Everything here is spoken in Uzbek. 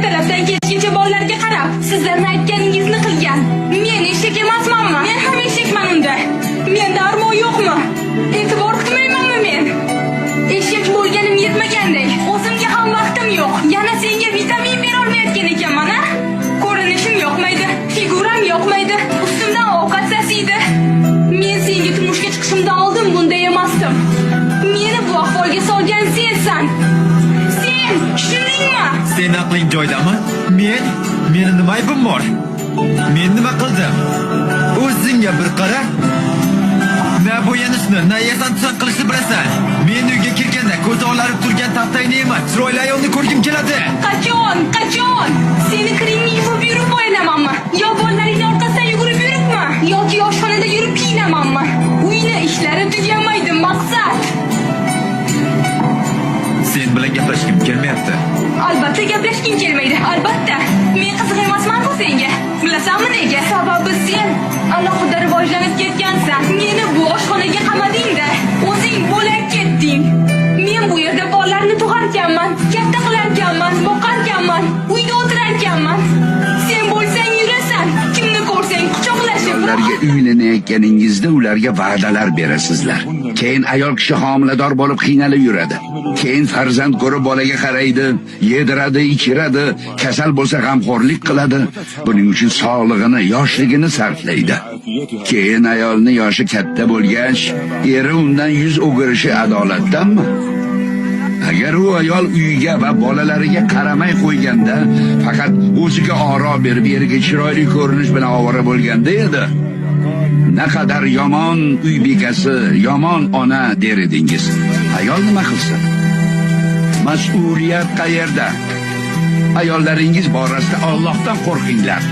tarafdan ketguncha bolalarga qarab, sizlarning aytganingizni qilgan. Men eshak emasmanmi? Men ham eshakman unda. Menda armoq yo'qmi? E'tibor qilmaymanmi men? Eshak bo'lganim yetmagandek, o'zimga ham vaqtim yo'q. Yana senga vitamin bera olmayotgan ekanman, ha? Ko'rinishim yoqmaydi, figuram yoqmaydi, ustimdan ovqat sasiydi. Men senga turmushga chiqishimdan oldin bunday emasdim. Meni bu ahvolga solgan sensan. Sen, tushundingmi? Sen aqling joydami? Meni nima aybim bor? Men nima qildim? O'zingga bir qara. Na bo'yanishni, na yasanchilik qilishni bilasan. Men uyga kirganda ko'zi olarib turgan taxtayni emas, chiroyli ayolni ko'rgim keladi. Qachon? Seni kiringni yuvib yurib o'ynamanmi? Yo bolalarning orqasidan yugurib yuribmi? Yoki oshxonada yurib kiyinamanmi? Uyni ishlari tugamaydi, maqsad. Sen bilan gaplashgim kelmayapti. Albatta gaplashging kelmaydi, albatta. Men qiziq emasman-ku senga. Bilasanmi nega? Sababi sen alohida rivojlanib ketgansan. Meni bu oshxonaga qamading-da, o'zing bo'lak ketding. Men bu yerda bolalarni tug'arkanman, katta qilarkanman, boqarkanman, uyda o'tirarkanman. Sen bo'lsang yurasan, kimni ko'rsang quchoqlashib. Ularga uylanayotganingizda ularga va'dalar berasizlar. Keyin ayol kishi homilador bo'lib qiynalib yuradi. Keyin farzand ko'rib bolaga qaraydi, yediradi, ichiradi, kasal bo'lsa g'amxo'rlik qiladi. Buning uchun sog'lig'ini, yoshligini sarflaydi. Keyin ayolni yoshi katta bo'lgach, eri undan yuz o'girishi adolatdanmi? Agar u ayol uyiga va bolalariga qaramay qo'yganda, faqat o'ziga oro berib, eriga chiroyli ko'rinish bilan ovora bo'lganda edi, naqadar yomon uy bekasi, yomon ona der edingiz. Ayol nima qilsin? Mas'uliyat qayerda? Ayollaringiz borasida Allohdan qo'rqinglar.